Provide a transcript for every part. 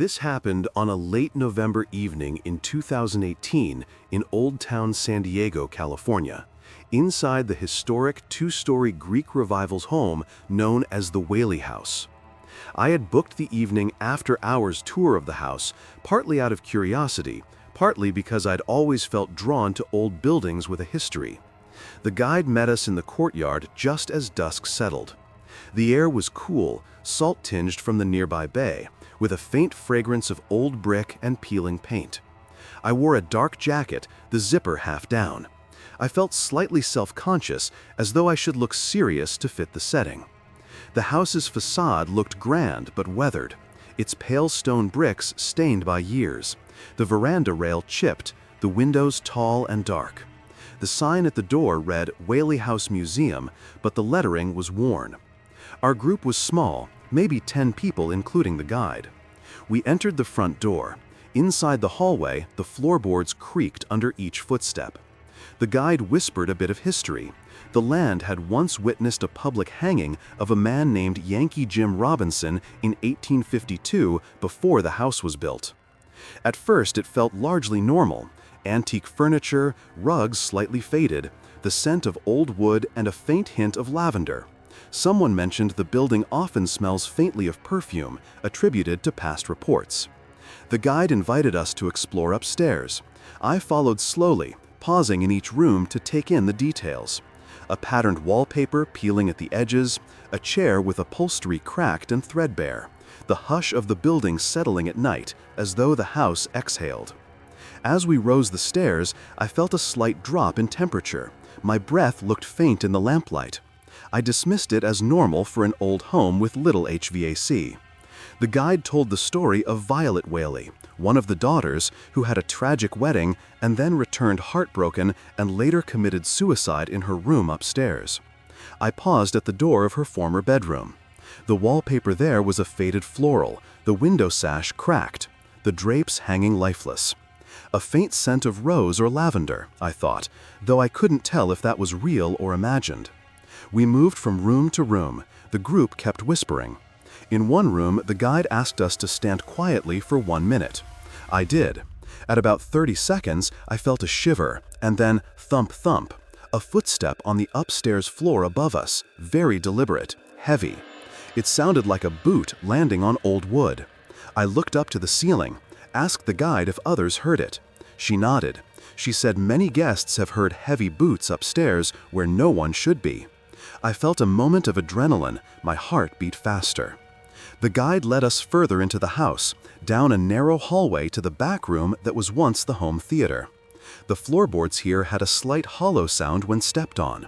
This happened on a late November evening in 2018 in Old Town San Diego, California, inside the historic two-story Greek Revival's home known as the Whaley House. I had booked the evening after-hours tour of the house, partly out of curiosity, partly because I'd always felt drawn to old buildings with a history. The guide met us in the courtyard just as dusk settled. The air was cool, salt-tinged from the nearby bay, with a faint fragrance of old brick and peeling paint. I wore a dark jacket, the zipper half down. I felt slightly self-conscious, as though I should look serious to fit the setting. The house's façade looked grand but weathered, its pale stone bricks stained by years, the veranda rail chipped, the windows tall and dark. The sign at the door read Whaley House Museum, but the lettering was worn. Our group was small, maybe 10 people including the guide. We entered the front door. Inside the hallway, the floorboards creaked under each footstep. The guide whispered a bit of history. The land had once witnessed a public hanging of a man named Yankee Jim Robinson in 1852 before the house was built. At first it felt largely normal. Antique furniture, rugs slightly faded, the scent of old wood and a faint hint of lavender. Someone mentioned the building often smells faintly of perfume, attributed to past reports. The guide invited us to explore upstairs. I followed slowly, pausing in each room to take in the details. A patterned wallpaper peeling at the edges, a chair with upholstery cracked and threadbare, the hush of the building settling at night, as though the house exhaled. As we rose the stairs, I felt a slight drop in temperature. My breath looked faint in the lamplight. I dismissed it as normal for an old home with little HVAC. The guide told the story of Violet Whaley, one of the daughters who had a tragic wedding and then returned heartbroken and later committed suicide in her room upstairs. I paused at the door of her former bedroom. The wallpaper there was a faded floral, the window sash cracked, the drapes hanging lifeless. A faint scent of rose or lavender, I thought, though I couldn't tell if that was real or imagined. We moved from room to room. The group kept whispering. In one room, the guide asked us to stand quietly for 1 minute. I did. At about 30 seconds, I felt a shiver, and then thump thump, a footstep on the upstairs floor above us, very deliberate, heavy. It sounded like a boot landing on old wood. I looked up to the ceiling, asked the guide if others heard it. She nodded. She said many guests have heard heavy boots upstairs where no one should be. I felt a moment of adrenaline, my heart beat faster. The guide led us further into the house, down a narrow hallway to the back room that was once the home theater. The floorboards here had a slight hollow sound when stepped on.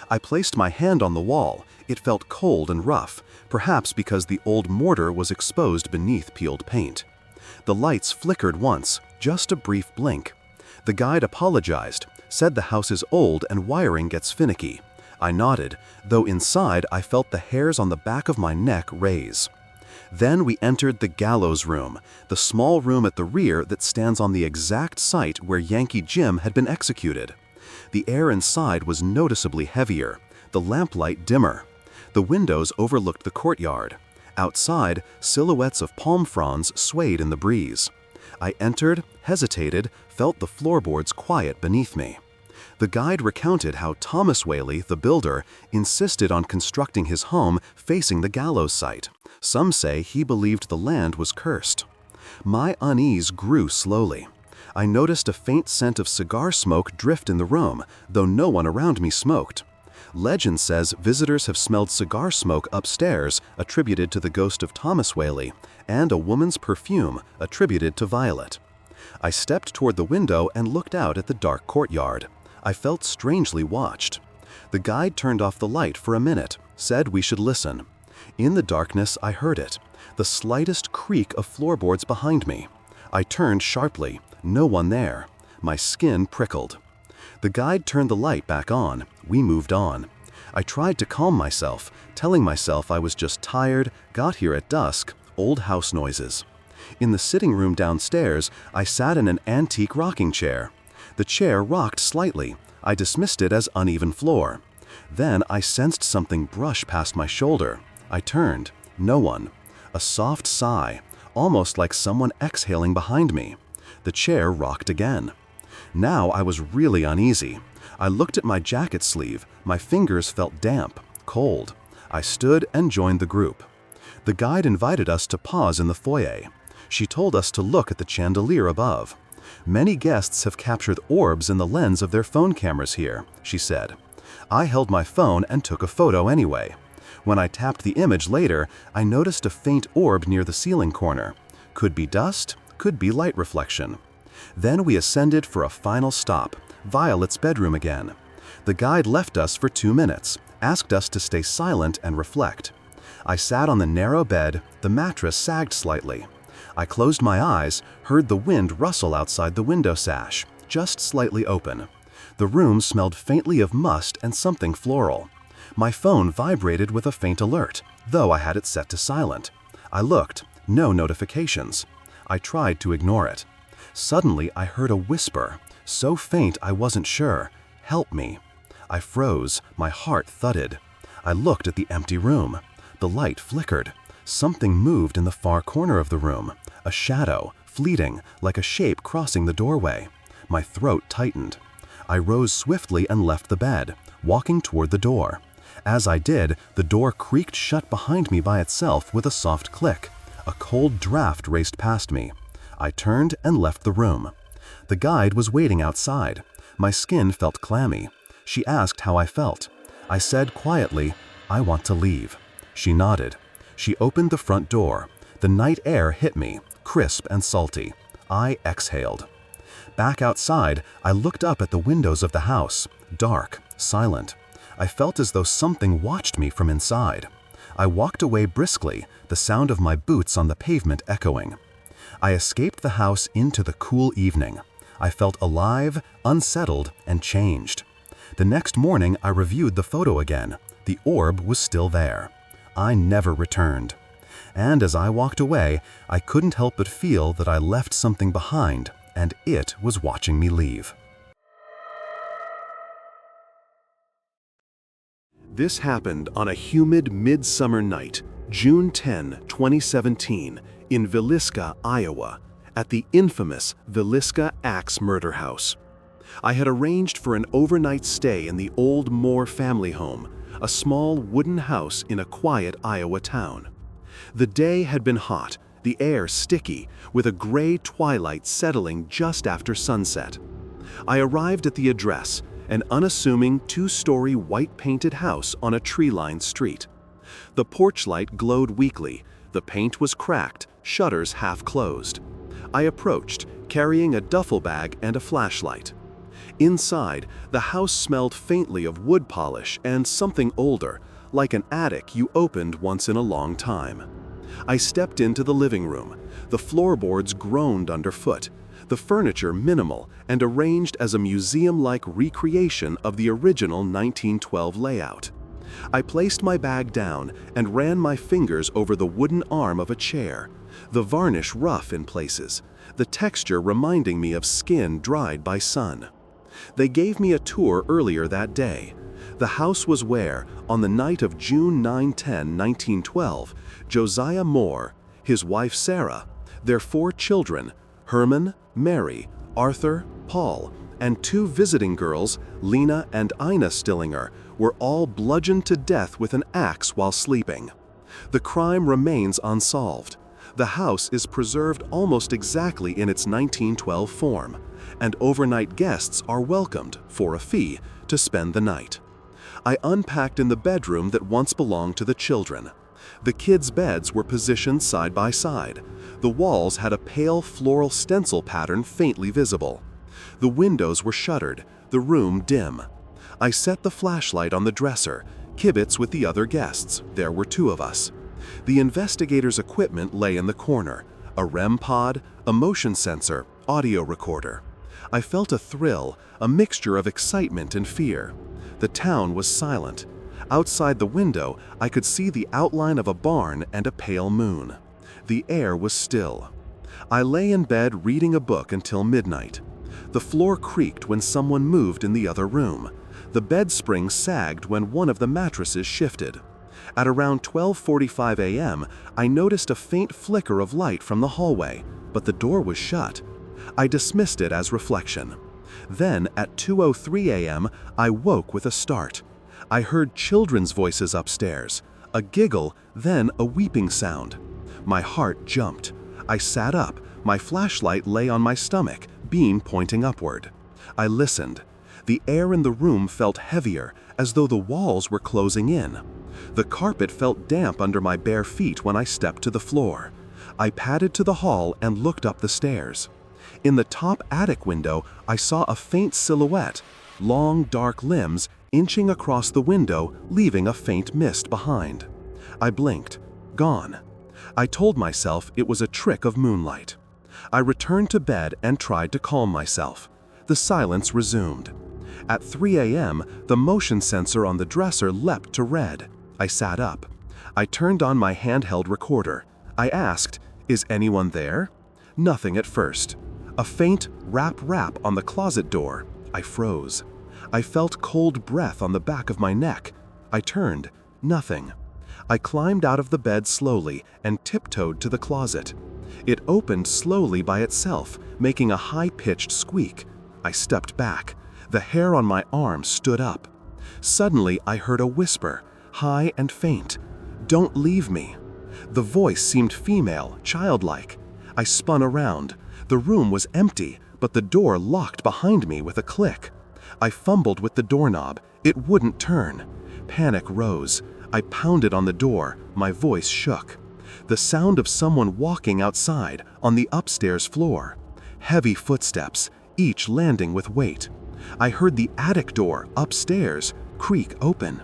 I placed my hand on the wall. It felt cold and rough, perhaps because the old mortar was exposed beneath peeled paint. The lights flickered once, just a brief blink. The guide apologized, said the house is old and wiring gets finicky. I nodded, though inside I felt the hairs on the back of my neck raise. Then we entered the Gallows room, the small room at the rear that stands on the exact site where Yankee Jim had been executed. The air inside was noticeably heavier, the lamplight dimmer. The windows overlooked the courtyard. Outside, silhouettes of palm fronds swayed in the breeze. I entered, hesitated, felt the floorboards quiet beneath me. The guide recounted how Thomas Whaley, the builder, insisted on constructing his home facing the Gallows site. Some say he believed the land was cursed. My unease grew slowly. I noticed a faint scent of cigar smoke drift in the room, though no one around me smoked. Legend says visitors have smelled cigar smoke upstairs, attributed to the ghost of Thomas Whaley, and a woman's perfume, attributed to Violet. I stepped toward the window and looked out at the dark courtyard. I felt strangely watched. The guide turned off the light for a minute, said we should listen. In the darkness, I heard it, the slightest creak of floorboards behind me. I turned sharply, no one there. My skin prickled. The guide turned the light back on. We moved on. I tried to calm myself, telling myself I was just tired, got here at dusk, old house noises. In the sitting room downstairs, I sat in an antique rocking chair. The chair rocked slightly. I dismissed it as uneven floor. Then I sensed something brush past my shoulder. I turned. No one. A soft sigh. almost like someone exhaling behind me. The chair rocked again. Now I was really uneasy. I looked at my jacket sleeve. My fingers felt damp, cold. I stood and joined the group. The guide invited us to pause in the foyer. She told us to look at the chandelier above. "Many guests have captured orbs in the lens of their phone cameras here," she said. I held my phone and took a photo anyway. When I tapped the image later, I noticed a faint orb near the ceiling corner. Could be dust, could be light reflection. Then we ascended for a final stop, Violet's bedroom again. The guide left us for 2 minutes, asked us to stay silent and reflect. I sat on the narrow bed, the mattress sagged slightly. I closed my eyes, heard the wind rustle outside the window sash, just slightly open. The room smelled faintly of must and something floral. My phone vibrated with a faint alert, though I had it set to silent. I looked, no notifications. I tried to ignore it. Suddenly I heard a whisper, so faint I wasn't sure. "Help me." I froze, my heart thudded. I looked at the empty room. The light flickered. Something moved in the far corner of the room. A shadow, fleeting, like a shape crossing the doorway. My throat tightened. I rose swiftly and left the bed, walking toward the door. As I did, the door creaked shut behind me by itself with a soft click. A cold draft raced past me. I turned and left the room. The guide was waiting outside. My skin felt clammy. She asked how I felt. I said quietly, "I want to leave." She nodded. She opened the front door. The night air hit me, crisp and salty. I exhaled. Back outside, I looked up at the windows of the house, dark, silent. I felt as though something watched me from inside. I walked away briskly, the sound of my boots on the pavement echoing. I escaped the house into the cool evening. I felt alive, unsettled, and changed. The next morning, I reviewed the photo again. The orb was still there. I never returned. And as I walked away, I couldn't help but feel that I left something behind, and it was watching me leave. This happened on a humid midsummer night, June 10, 2017, in Villisca, Iowa, at the infamous Villisca Axe Murder House. I had arranged for an overnight stay in the old Moore family home, a small wooden house in a quiet Iowa town. The day had been hot, the air sticky, with a gray twilight settling just after sunset. I arrived at the address, an unassuming 2-story white-painted house on a tree-lined street. The porch light glowed weakly, the paint was cracked, shutters half closed. I approached, carrying a duffel bag and a flashlight. Inside, the house smelled faintly of wood polish and something older, like an attic you opened once in a long time. I stepped into the living room. The floorboards groaned underfoot, the furniture minimal and arranged as a museum-like recreation of the original 1912 layout. I placed my bag down and ran my fingers over the wooden arm of a chair, the varnish rough in places, the texture reminding me of skin dried by sun. They gave me a tour earlier that day. The house was where, on the night of June 9-10, 1912, Josiah Moore, his wife Sarah, their 4 children, Herman, Mary, Arthur, Paul, and 2 visiting girls, Lena and Ina Stillinger, were all bludgeoned to death with an axe while sleeping. The crime remains unsolved. The house is preserved almost exactly in its 1912 form, and overnight guests are welcomed, for a fee, to spend the night. I unpacked in the bedroom that once belonged to the children. The kids' beds were positioned side by side. The walls had a pale floral stencil pattern faintly visible. The windows were shuttered, the room dim. I set the flashlight on the dresser, kibitz with the other guests. There were 2 of us. The investigators' equipment lay in the corner, a REM pod, a motion sensor, audio recorder. I felt a thrill, a mixture of excitement and fear. The town was silent. Outside the window, I could see the outline of a barn and a pale moon. The air was still. I lay in bed reading a book until midnight. The floor creaked when someone moved in the other room. The bed spring sagged when one of the mattresses shifted. At around 12:45 a.m., I noticed a faint flicker of light from the hallway, but the door was shut. I dismissed it as reflection. Then, at 2:03 a.m., I woke with a start. I heard children's voices upstairs, a giggle, then a weeping sound. My heart jumped. I sat up, my flashlight lay on my stomach, beam pointing upward. I listened. The air in the room felt heavier, as though the walls were closing in. The carpet felt damp under my bare feet when I stepped to the floor. I padded to the hall and looked up the stairs. In the top attic window, I saw a faint silhouette, long dark limbs inching across the window, leaving a faint mist behind. I blinked. Gone. I told myself it was a trick of moonlight. I returned to bed and tried to calm myself. The silence resumed. At 3 a.m., the motion sensor on the dresser leapt to red. I sat up. I turned on my handheld recorder. I asked, "Is anyone there?" Nothing at first. A faint rap on the closet door. I froze. I felt cold breath on the back of my neck. I turned. Nothing. I climbed out of the bed slowly and tiptoed to the closet. It opened slowly by itself, making a high-pitched squeak. I stepped back. The hair on my arm stood up. Suddenly, I heard a whisper, high and faint. "Don't leave me." The voice seemed female, childlike. I spun around. The room was empty, but the door locked behind me with a click. I fumbled with the doorknob. It wouldn't turn. Panic rose. I pounded on the door. My voice shook. The sound of someone walking outside on the upstairs floor. Heavy footsteps, each landing with weight. I heard the attic door upstairs creak open.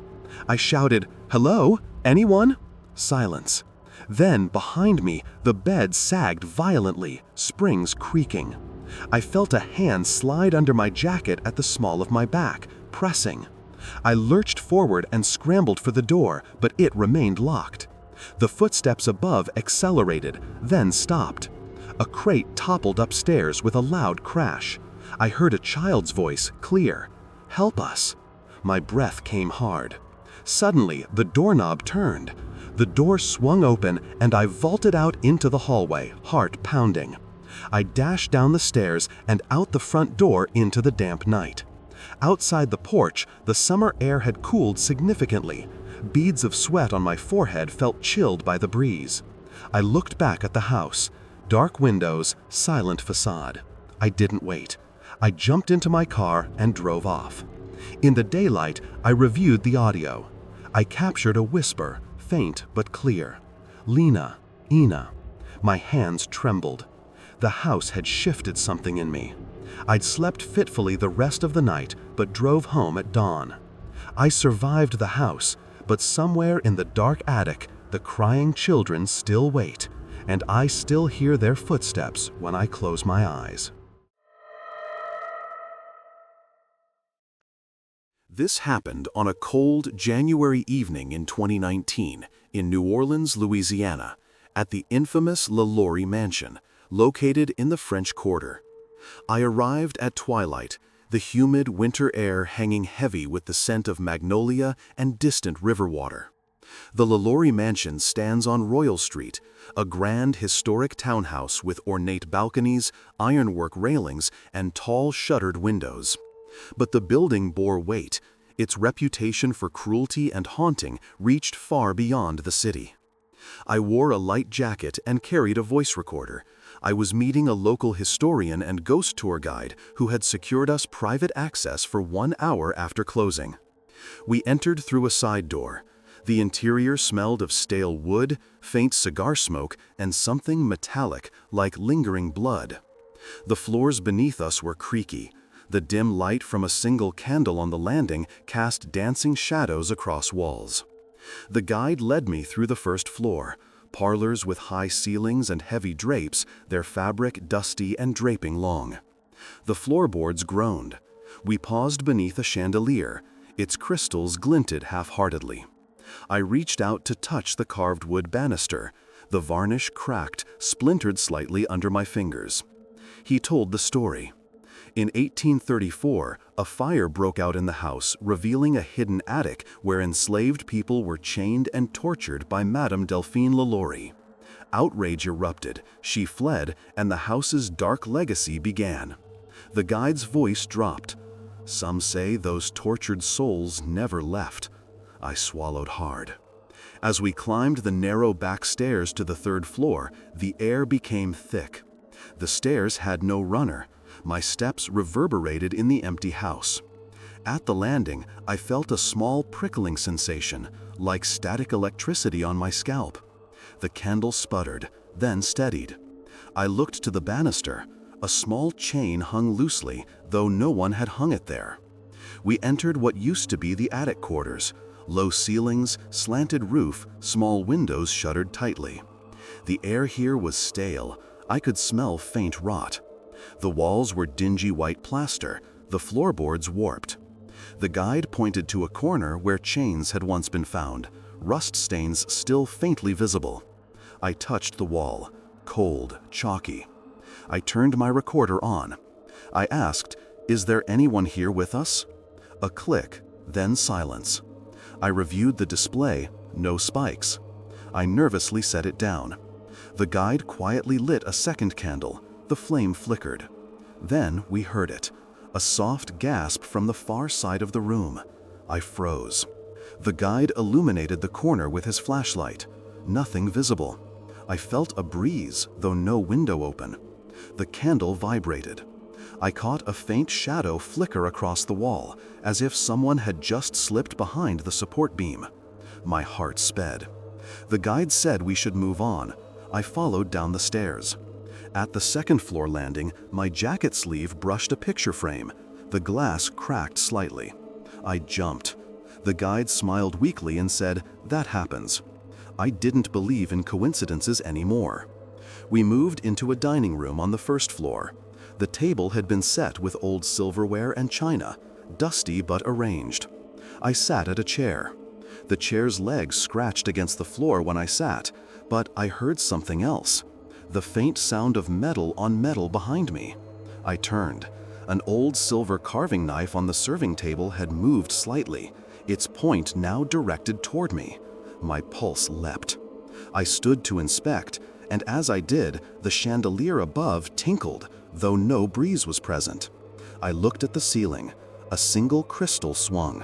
I shouted, "Hello? Anyone?" Silence. Then, behind me, the bed sagged violently, springs creaking. I felt a hand slide under my jacket at the small of my back, pressing. I lurched forward and scrambled for the door, but it remained locked. The footsteps above accelerated, then stopped. A crate toppled upstairs with a loud crash. I heard a child's voice, clear. "Help us." My breath came hard. Suddenly, the doorknob turned. The door swung open and I vaulted out into the hallway, heart pounding. I dashed down the stairs and out the front door into the damp night. Outside the porch, the summer air had cooled significantly. Beads of sweat on my forehead felt chilled by the breeze. I looked back at the house. Dark windows, silent façade. I didn't wait. I jumped into my car and drove off. In the daylight, I reviewed the audio. I captured a whisper, faint but clear. "Lena, Ina." My hands trembled. The house had shifted something in me. I'd slept fitfully the rest of the night, but drove home at dawn. I survived the house, but somewhere in the dark attic, the crying children still wait, and I still hear their footsteps when I close my eyes. This happened on a cold January evening in 2019 in New Orleans, Louisiana, at the infamous LaLaurie mansion, located in the French Quarter. I arrived at twilight, the humid winter air hanging heavy with the scent of magnolia and distant river water. The LaLaurie mansion stands on Royal Street, a grand historic townhouse with ornate balconies, ironwork railings, and tall shuttered windows. But the building bore weight. Its reputation for cruelty and haunting reached far beyond the city. I wore a light jacket and carried a voice recorder. I was meeting a local historian and ghost tour guide who had secured us private access for 1 hour after closing. We entered through a side door. The interior smelled of stale wood, faint cigar smoke, and something metallic, like lingering blood. The floors beneath us were creaky. The dim light from a single candle on the landing cast dancing shadows across walls. The guide led me through the first floor, parlors with high ceilings and heavy drapes, their fabric dusty and draping long. The floorboards groaned. We paused beneath a chandelier. Its crystals glinted half-heartedly. I reached out to touch the carved wood banister. The varnish cracked, splintered slightly under my fingers. He told the story. In 1834, a fire broke out in the house, revealing a hidden attic where enslaved people were chained and tortured by Madame Delphine LaLaurie. Outrage erupted, she fled, and the house's dark legacy began. The guide's voice dropped. Some say those tortured souls never left. I swallowed hard. As we climbed the narrow back stairs to the third floor, the air became thick. The stairs had no runner. My steps reverberated in the empty house. At the landing, I felt a small prickling sensation, like static electricity on my scalp. The candle sputtered, then steadied. I looked to the banister. A small chain hung loosely, though no one had hung it there. We entered what used to be the attic quarters. Low ceilings, slanted roof, small windows shuttered tightly. The air here was stale. I could smell faint rot. The walls were dingy white plaster, the floorboards warped. The guide pointed to a corner where chains had once been found, rust stains still faintly visible. I touched the wall, cold, chalky. I turned my recorder on. I asked, "Is there anyone here with us?" A click, then silence. I reviewed the display, no spikes. I nervously set it down. The guide quietly lit a second candle. The flame flickered. Then we heard it, a soft gasp from the far side of the room. I froze. The guide illuminated the corner with his flashlight. Nothing visible. I felt a breeze, though no window open. The candle vibrated. I caught a faint shadow flicker across the wall, as if someone had just slipped behind the support beam. My heart sped. The guide said we should move on. I followed down the stairs. At the second floor landing, my jacket sleeve brushed a picture frame. The glass cracked slightly. I jumped. The guide smiled weakly and said, "That happens." I didn't believe in coincidences anymore. We moved into a dining room on the first floor. The table had been set with old silverware and china, dusty but arranged. I sat at a chair. The chair's legs scratched against the floor when I sat, but I heard something else. The faint sound of metal on metal behind me. I turned. An old silver carving knife on the serving table had moved slightly, its point now directed toward me. My pulse leapt. I stood to inspect, and as I did, the chandelier above tinkled, though no breeze was present. I looked at the ceiling. A single crystal swung.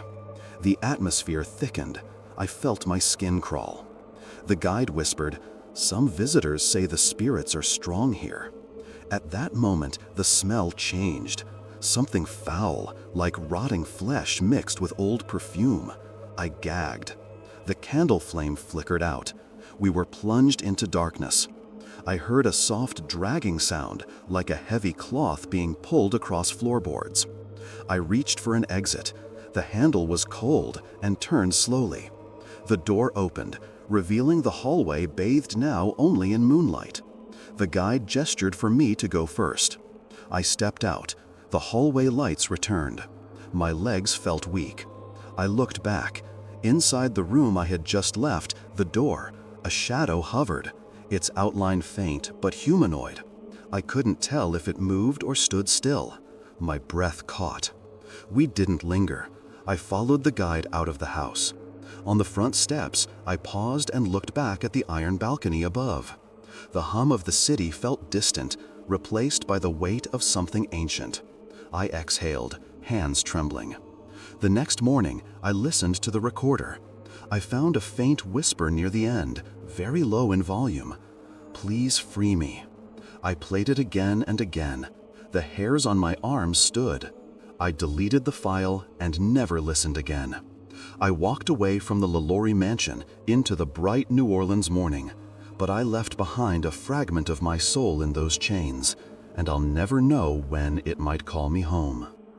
The atmosphere thickened. I felt my skin crawl. The guide whispered, "Some visitors say the spirits are strong here." At that moment, the smell changed. Something foul, like rotting flesh mixed with old perfume. I gagged. The candle flame flickered out. We were plunged into darkness. I heard a soft dragging sound, like a heavy cloth being pulled across floorboards. I reached for an exit. The handle was cold and turned slowly. The door opened, revealing the hallway bathed now only in moonlight. The guide gestured for me to go first. I stepped out. The hallway lights returned. My legs felt weak. I looked back. Inside the room I had just left, the door, a shadow hovered, its outline faint but humanoid. I couldn't tell if it moved or stood still. My breath caught. We didn't linger. I followed the guide out of the house. On the front steps, I paused and looked back at the iron balcony above. The hum of the city felt distant, replaced by the weight of something ancient. I exhaled, hands trembling. The next morning, I listened to the recorder. I found a faint whisper near the end, very low in volume. "Please free me." I played it again and again. The hairs on my arms stood. I deleted the file and never listened again. I walked away from the LaLaurie mansion into the bright New Orleans morning, but I left behind a fragment of my soul in those chains, and I'll never know when it might call me home.